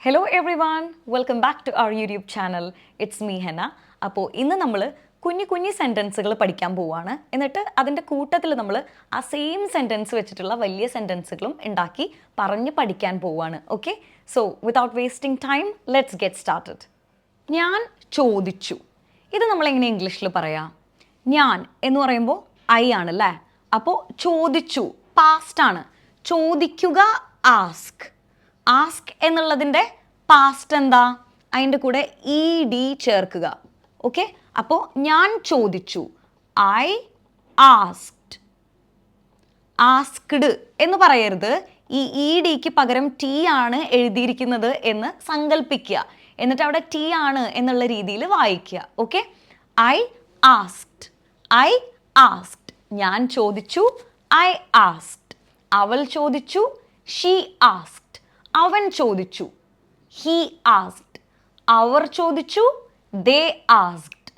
Hello everyone, welcome back to our YouTube channel. It's me Henna. അപ്പോൾ ഇന്ന് നമ്മൾ കുഞ്ഞു സെൻറ്റൻസുകൾ പഠിക്കാൻ പോവുകയാണ്. എന്നിട്ട് അതിൻ്റെ കൂട്ടത്തിൽ നമ്മൾ ആ സെയിം സെൻറ്റൻസ് വെച്ചിട്ടുള്ള വലിയ സെൻറ്റൻസുകളും ഉണ്ടാക്കി പറഞ്ഞ് പഠിക്കാൻ പോവുകയാണ്. Okay, so without wasting time let's get started. ഞാൻ ചോദിച്ചു. ഇത് നമ്മളെങ്ങനെ ഇംഗ്ലീഷിൽ പറയാം? ഞാൻ എന്ന് പറയുമ്പോൾ ഐ ആണല്ലേ. അപ്പോൾ ചോദിച്ചു പാസ്റ്റ് ആണ്. ചോദിക്കുക ആസ്ക്. ആസ്ക് എന്നുള്ളതിൻ്റെ പാസ്റ്റ് എന്താ? അതിൻ്റെ കൂടെ ഇ ഡി ചേർക്കുക. ഓക്കെ, അപ്പോൾ ഞാൻ ചോദിച്ചു, ഐ ആസ്ക്ഡ്. ആസ്ക്ഡ് എന്ന് പറയരുത്. ഈ ഇ ഡിക്ക് പകരം ടി ആണ് എഴുതിയിരിക്കുന്നത് എന്ന് സങ്കല്പിക്കുക. എന്നിട്ട് അവിടെ ടി ആണ് എന്നുള്ള രീതിയിൽ വായിക്കുക. Okay, I asked. I asked. ഞാൻ ചോദിച്ചു, ഐ ആസ്ക്ഡ്. അവൾ ചോദിച്ചു, ഷീ ആസ്ക്ഡ്. അവൻ ചോദിച്ചു, ഹി ആസ്ക്ഡ്. അവർ ചോദിച്ചു, ദേ ആസ്ക്ഡ്.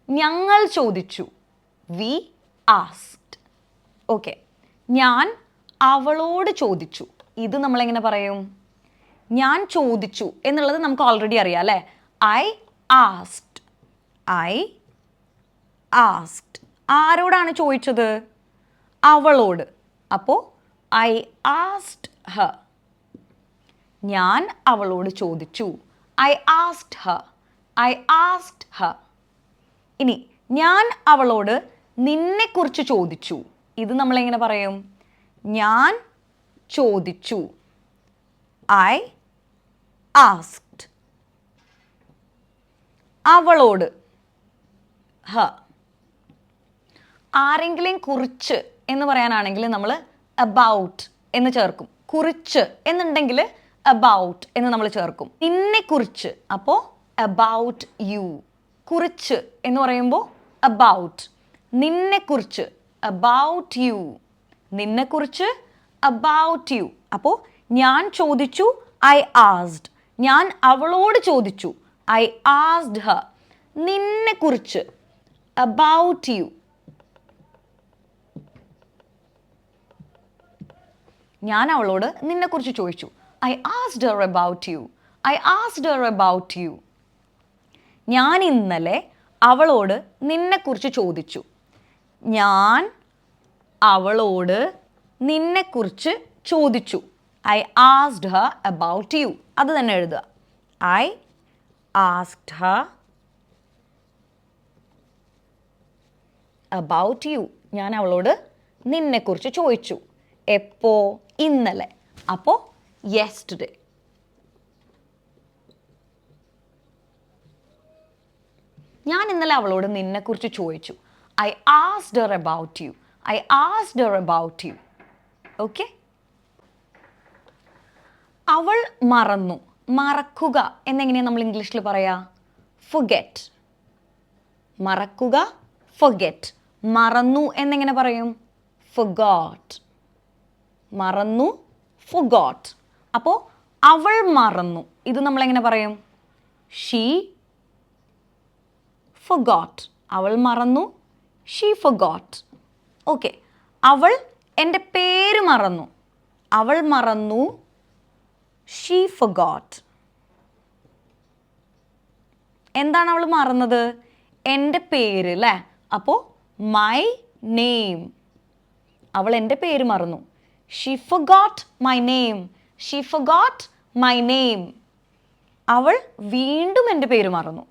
ഞങ്ങൾ ചോദിച്ചു, വി ആസ്ക്ഡ്. ഓക്കെ, ഞാൻ അവളോട് ചോദിച്ചു. ഇത് നമ്മളെങ്ങനെ പറയും? ഞാൻ ചോദിച്ചു എന്നുള്ളത് നമുക്ക് ഓൾറെഡി അറിയാം അല്ലേ. I asked. I asked. ആരോടാണ് ചോദിച്ചത്? അവളോട്. അപ്പോൾ ഐ ആസ്ക്ഡ് ഹർ. ഞാൻ അവളോട് ചോദിച്ചു, I asked Har. I asked Har. ഇനി ഞാൻ അവളോട് നിന്നെക്കുറിച്ച് ചോദിച്ചു. ഇത് നമ്മളെങ്ങനെ പറയും? ഞാൻ ചോദിച്ചു, ഐ ആസ്ക്ഡ്. അവളോട് ഹർ. ആരെങ്കിലും കുറിച്ച് എന്ന് പറയാനാണെങ്കിൽ നമ്മൾ അബൌട്ട് എന്ന് ചേർക്കും. കുറിച്ച് എന്നുണ്ടെങ്കിൽ അബൌട്ട് എന്ന് നമ്മൾ ചേർക്കും. നിന്നെക്കുറിച്ച് അപ്പോൾ അബൌട്ട് യു. കുറിച്ച് എന്ന് പറയുമ്പോൾ അബൌട്ട്. നിന്നെക്കുറിച്ച് അബൌട്ട് യു. നിന്നെക്കുറിച്ച് അബൌട്ട് യു. അപ്പോൾ ഞാൻ ചോദിച്ചു, ഐ ആസ്ക്ഡ്. ഞാൻ അവളോട് ചോദിച്ചു, ഐ ആസ്ക്ഡ് ഹർ. നിന്നെക്കുറിച്ച് അബൌട്ട് യു. ഞാൻ അവളോട് നിന്നെക്കുറിച്ച് ചോദിച്ചു, I asked Har about you. I asked Har about you. ഞാൻ ഇന്നലെ അവളോട് നിന്നെക്കുറിച്ച് ചോദിച്ചു. ഞാൻ അവളോട് നിന്നെക്കുറിച്ച് ചോദിച്ചു. I asked Har about you. അത് തന്നെ എഴുതുക. I asked Har about you. ഞാൻ അവളോട് നിന്നെക്കുറിച്ച് ചോദിച്ചു. എപ്പോ? ഇന്നലെ. അപ്പോൾ യെസ്റ്റർഡേ. ഞാൻ ഇന്നലെ അവളോട് നിന്നെക്കുറിച്ച് ചോദിച്ചു. I asked Har about you. I asked Har about you. Okay, അവൾ മറന്നു. മറക്കുക എന്നെങ്ങനെയാണ് നമ്മൾ ഇംഗ്ലീഷിൽ പറയാ? ഫൊഗെറ്റ്. മറക്കുക, ഫൊഗെറ്റ്. മറന്നു എന്നെങ്ങനെ പറയും? ഫൊഗോട്ട്. മറന്നു, ഫൊഗോട്ട്. അപ്പോൾ അവൾ മറന്നു. ഇത് നമ്മളെങ്ങനെ പറയും? She forgot. അവൾ മറന്നു, ഷീ ഫൊഗോട്ട്. ഓക്കെ, അവൾ എൻ്റെ പേര് മറന്നു. അവൾ മറന്നു, ഷീ ഫൊഗോട്ട്. എന്താണ് അവൾ മറന്നത്? എൻ്റെ പേര് അല്ലേ. അപ്പോൾ മൈ നെയിം. അവൾ എൻ്റെ പേര് മറന്നു. She forgot my name. She forgot my name. അവൾ വീണ്ടും എൻ്റെ പേര് മറന്നു.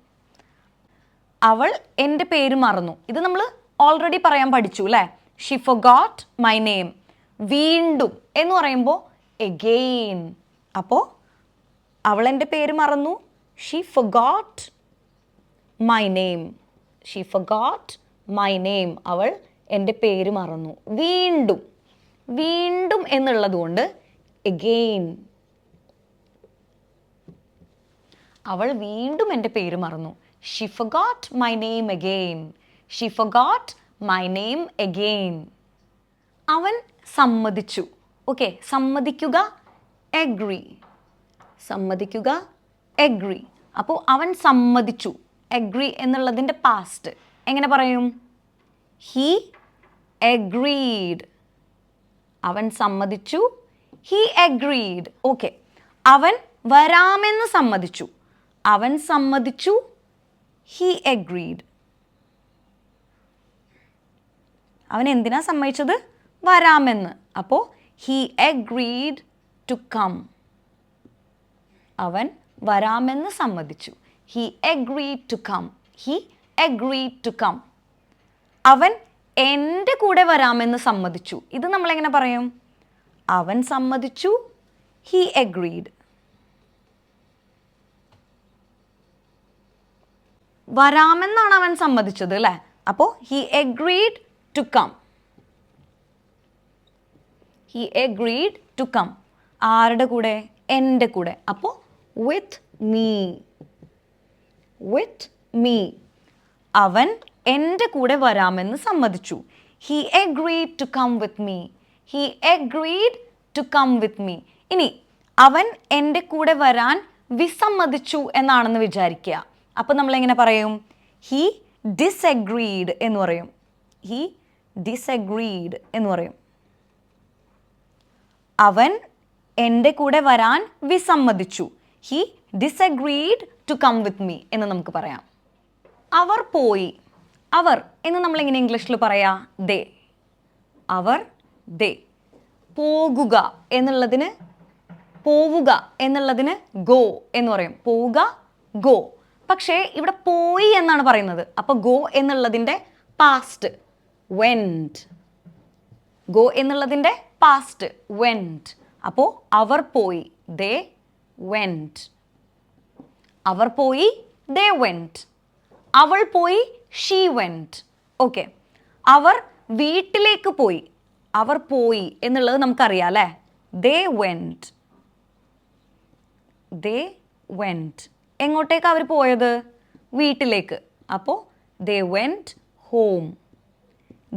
അവൾ എൻ്റെ പേര് മറന്നു. ഇത് നമ്മൾ ഓൾറെഡി പറയാൻ പഠിച്ചു അല്ലേ. She forgot my name. വീണ്ടും എന്ന് പറയുമ്പോൾ എഗെയിൻ. അപ്പോൾ അവൾ എൻ്റെ പേര് മറന്നു. She forgot my name. She forgot my name. അവൾ എൻ്റെ പേര് മറന്നു. വീണ്ടും. വീണ്ടും എന്നുള്ളത് കൊണ്ട് എഗെയിൻ. അവൾ വീണ്ടും എൻ്റെ പേര് മറന്നു. She forgot my name again. She forgot my name again. അവൻ സമ്മതിച്ചു. ഓക്കെ, സമ്മതിക്കുക എഗ്രി. സമ്മതിക്കുക എഗ്രി. അപ്പോൾ അവൻ സമ്മതിച്ചു. എഗ്രി എന്നുള്ളതിൻ്റെ പാസ്റ്റ് എങ്ങനെ പറയും? He agreed. അവൻ സമ്മതിച്ചു. He agreed. ഓക്കെ, അവൻ വരാമെന്ന് സമ്മതിച്ചു. അവൻ സമ്മതിച്ചു. He agreed. അവൻ എന്തിനാ സമ്മതിച്ചത്? വരാമെന്ന്. അപ്പോൾ he agreed to come. അവൻ വരാമെന്ന് സമ്മതിച്ചു. He agreed to come. He agreed to come. അവൻ എൻ്റെ കൂടെ വരാമെന്ന് സമ്മതിച്ചു. ഇത് നമ്മളെങ്ങനെ പറയും? അവൻ സമ്മതിച്ചു. He agreed. വരാമെന്നാണ് അവൻ സമ്മതിച്ചത് അല്ലേ? അപ്പോൾ he agreed to come. He agreed to come. ആരുടെ കൂടെ? എൻ്റെ കൂടെ. അപ്പോൾ with me. With me. അവൻ എൻ്റെ കൂടെ വരാമെന്ന് സമ്മതിച്ചു. He agreed to come with me. He agreed to come with me. ഇനി അവൻ എൻ്റെ കൂടെ വരാൻ വിസമ്മതിച്ചു എന്നാണെന്ന് വിചാരിക്കുക. അപ്പോൾ നമ്മൾ എങ്ങനെ പറയും? He disagreed എന്ന് പറയും. He disagreed എന്ന് പറയും. അവൻ എൻ്റെ കൂടെ വരാൻ വിസമ്മതിച്ചു. He disagreed to come with me എന്ന് നമുക്ക് പറയാം. അവർ പോയി. അവർ എന്ന് നമ്മളെങ്ങനെ ഇംഗ്ലീഷിൽ പറയാ? they. Our they. പോകുക എന്നുള്ളതിന് പോവുക എന്നുള്ളതിന് go എന്ന് പറയും. പോവുക go. പക്ഷേ ഇവിടെ പോയി എന്നാണ് പറയുന്നത്. അപ്പോൾ go എന്നുള്ളതിൻ്റെ പാസ്റ്റ് went. go എന്നുള്ളതിൻ്റെ പാസ്റ്റ് went. അപ്പോൾ അവർ പോയി they went. അവർ പോയി they went. അവൾ പോയി she went. ഓക്കെ. അവർ വീട്ടിലേക്ക് പോയി. അവർ പോയി എന്നുള്ളത് നമുക്കറിയാം അല്ലേ? they went. they went. എങ്ങോട്ടേക്ക് അവർ പോയത്? വീട്ടിലേക്ക്. അപ്പോൾ they went home.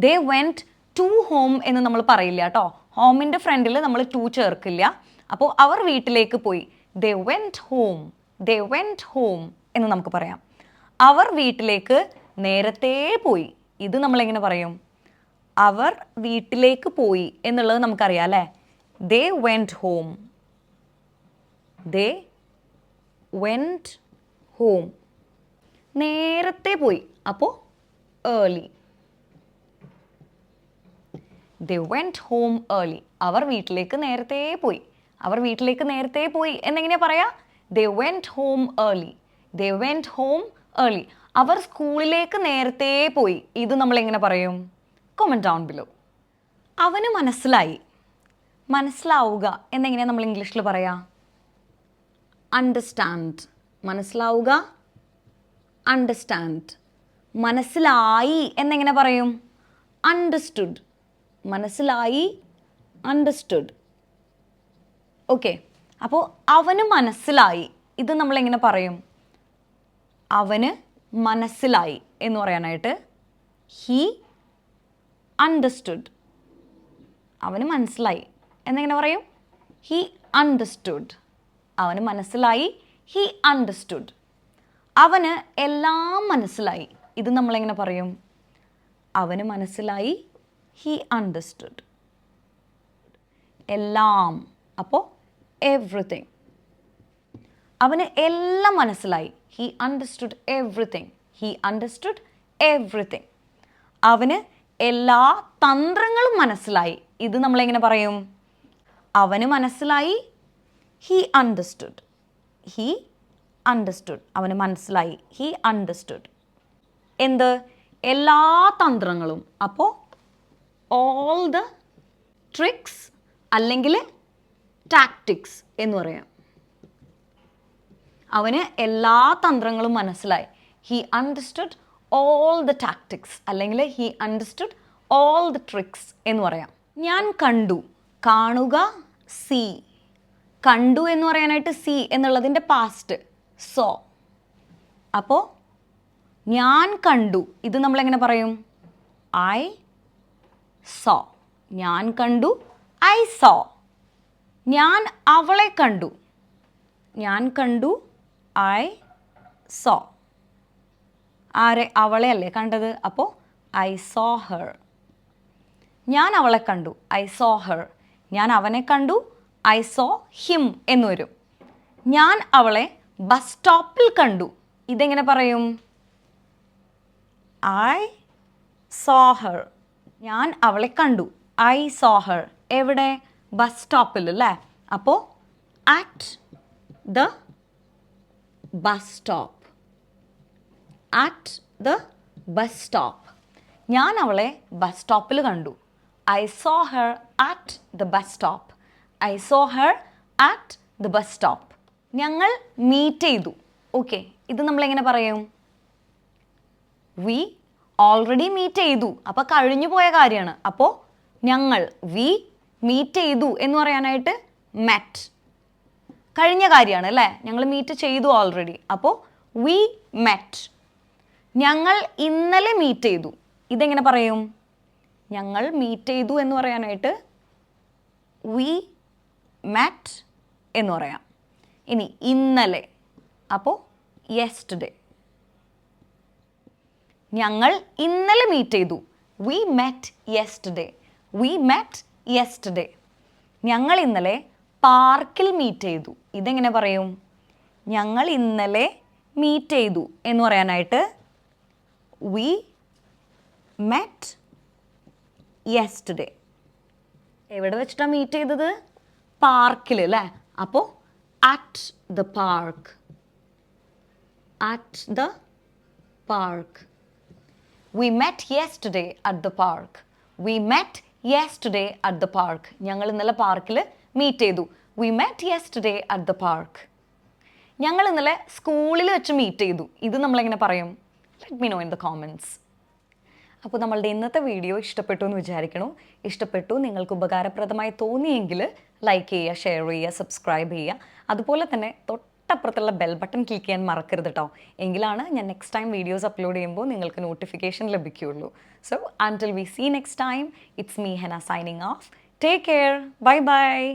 they went to home എന്ന് നമ്മൾ പറയില്ല കേട്ടോ. ഹോമിൻ്റെ ഫ്രണ്ടിൽ നമ്മൾ to ചേർക്കില്ല. അപ്പോൾ അവർ വീട്ടിലേക്ക് പോയി. they went home. they went home എന്ന് നമുക്ക് പറയാം. അവർ വീട്ടിലേക്ക് നേരത്തെ പോയി. ഇത് നമ്മളെങ്ങനെ പറയും? അവർ വീട്ടിലേക്ക് പോയി എന്നുള്ളത് നമുക്കറിയാം അല്ലേ? they went home. they went home. നേരത്തെ പോയി. അപ്പോൾ early. they went home early. അവർ വീട്ടിലേക്ക് നേരത്തെ പോയി. അവർ വീട്ടിലേക്ക് നേരത്തെ പോയി എന്നെങ്ങനെയാ പറയാ? they went home early. they went home early. അവർ സ്കൂളിലേക്ക് നേരത്തെ പോയി. ഇത് നമ്മൾ എങ്ങനെ പറയും? Comment down below. അവന് മനസ്സിലായി. മനസ്സിലാവുക എന്നെങ്ങനെയാ നമ്മൾ ഇംഗ്ലീഷിൽ പറയാ? അണ്ടർസ്റ്റാൻഡ്. മനസ്സിലാവുക അണ്ടർസ്റ്റാൻഡ്. മനസ്സിലായി എന്നെങ്ങനെ പറയും? അണ്ടർസ്റ്റുഡ്. മനസ്സിലായി അണ്ടർസ്റ്റുഡ്. ഓക്കെ. അപ്പോൾ അവന് മനസ്സിലായി. ഇത് നമ്മളെങ്ങനെ പറയും? അവന് മനസ്സിലായി എന്ന് പറയാനായിട്ട് ഹി അണ്ടർസ്റ്റുഡ്. അവന് മനസ്സിലായി എന്നെങ്ങനെ പറയും? He understood. അവന് മനസ്സിലായി. He understood. അവന് എല്ലാം മനസ്സിലായി. ഇത് നമ്മളെങ്ങനെ പറയും? അവന് മനസ്സിലായി. He understood. എല്ലാം. അപ്പോൾ എവ്രിതിങ്. അവന് എല്ലാം മനസ്സിലായി. He understood everything. He understood everything. അവന് എല്ലാ തന്ത്രങ്ങളും മനസ്സിലായി. ഇത് നമ്മളെങ്ങനെ പറയും? അവന് മനസ്സിലായി. He understood. He understood. അവന് മനസ്സിലായി. He understood. എന്ത്? എല്ലാ തന്ത്രങ്ങളും. അപ്പോൾ ഓൾ ദ ട്രിക്സ് അല്ലെങ്കിൽ ടാക്ടിക്സ് എന്ന് പറയാം. അവന് എല്ലാ തന്ത്രങ്ങളും മനസ്സിലായി. He understood all the tactics അല്ലെങ്കിൽ he understood all the tricks എന്ന് പറയാം. ഞാൻ കണ്ടു. കാണുക സീ. കണ്ടു എന്ന് പറയാനായിട്ട് സീ എന്നുള്ളതിൻ്റെ പാസ്റ്റ് സോ. അപ്പോൾ ഞാൻ കണ്ടു. ഇത് നമ്മളെങ്ങനെ പറയും? I so. ഞാൻ കണ്ടു. I so. ഞാൻ അവളെ കണ്ടു. ഞാൻ കണ്ടു. I so. ആരെ? അവളെ അല്ലേ കണ്ടത്? അപ്പോൾ ഐ സോ ഹർ. ഞാൻ അവളെ കണ്ടു. I so Har. ഞാൻ അവനെ കണ്ടു. ഐ സോ ഹിം എന്ന് വരും. ഞാൻ അവളെ ബസ് സ്റ്റോപ്പിൽ കണ്ടു. ഇതെങ്ങനെ പറയും? I saw her. ഞാൻ അവളെ കണ്ടു. I saw her. എവിടെ? ബസ് സ്റ്റോപ്പിൽ അല്ലേ? അപ്പോൾ at the bus stop. At the bus stop. ഞാൻ അവളെ ബസ് സ്റ്റോപ്പിൽ കണ്ടു. I saw her at the bus stop. I saw her at the bus stop. ഞങ്ങൾ മീറ്റ് ചെയ്തു. ഓക്കെ, ഇത് നമ്മളെങ്ങനെ പറയും? വി ഓൾറെഡി മീറ്റ് ചെയ്തു. അപ്പോൾ കഴിഞ്ഞു പോയ കാര്യമാണ്. അപ്പോൾ ഞങ്ങൾ വി മീറ്റ് ചെയ്തു എന്ന് പറയാനായിട്ട് മെറ്റ്. കഴിഞ്ഞ കാര്യമാണ് അല്ലേ? ഞങ്ങൾ മീറ്റ് ചെയ്തു ഓൾറെഡി. അപ്പോൾ വി മെറ്റ്. ഞങ്ങൾ ഇന്നലെ മീറ്റ് ചെയ്തു. ഇതെങ്ങനെ പറയും? ഞങ്ങൾ മീറ്റ് ചെയ്തു എന്ന് പറയാനായിട്ട് വി മെറ്റ് എന്ന് പറയാം. ഇനി ഇന്നലെ, അപ്പോൾ യെസ്റ്റർഡേ. ഞങ്ങൾ ഇന്നലെ മീറ്റ് ചെയ്തു. We met yesterday. We met yesterday. ഞങ്ങൾ ഇന്നലെ പാർക്കിൽ മീറ്റ് ചെയ്തു. ഇതെങ്ങനെ പറയും? ഞങ്ങൾ ഇന്നലെ മീറ്റ് ചെയ്തു എന്ന് പറയാനായിട്ട് വി മെറ്റ് യെസ്റ്റർഡേ. എവിടെ വെച്ചിട്ടാണ് മീറ്റ് ചെയ്തത്? പാർക്കിൽ അല്ലേ? അപ്പോൾ at the park. At the park. We met yesterday at the park. We met yesterday at the park. ഞങ്ങൾ ഇന്നലെ പാർക്കിൽ മീറ്റ് ചെയ്തു. We met yesterday at the park. ഞങ്ങൾ ഇന്നലെ സ്കൂളിൽ വെച്ച് മീറ്റ് ചെയ്തു. ഇത് നമ്മളെങ്ങനെ പറയും? Let me know in the comments. അപ്പോൾ നമ്മളുടെ ഇന്നത്തെ വീഡിയോ ഇഷ്ടപ്പെട്ടു എന്ന് വിചാരിക്കണു. ഇഷ്ടപ്പെട്ടു, നിങ്ങൾക്ക് ഉപകാരപ്രദമായി തോന്നിയെങ്കിൽ ലൈക്ക് ചെയ്യുക, ഷെയർ ചെയ്യുക, സബ്സ്ക്രൈബ് ചെയ്യുക. അതുപോലെ തന്നെ തൊട്ടപ്പുറത്തുള്ള ബെൽ ബട്ടൺ ക്ലിക്ക് ചെയ്യാൻ മറക്കരുത് കേട്ടോ. എങ്കിലാണ് ഞാൻ നെക്സ്റ്റ് ടൈം വീഡിയോസ് അപ്ലോഡ് ചെയ്യുമ്പോൾ നിങ്ങൾക്ക് നോട്ടിഫിക്കേഷൻ ലഭിക്കുകയുള്ളൂ. So until we see next time, it's me Hena signing off. Take care. Bye bye.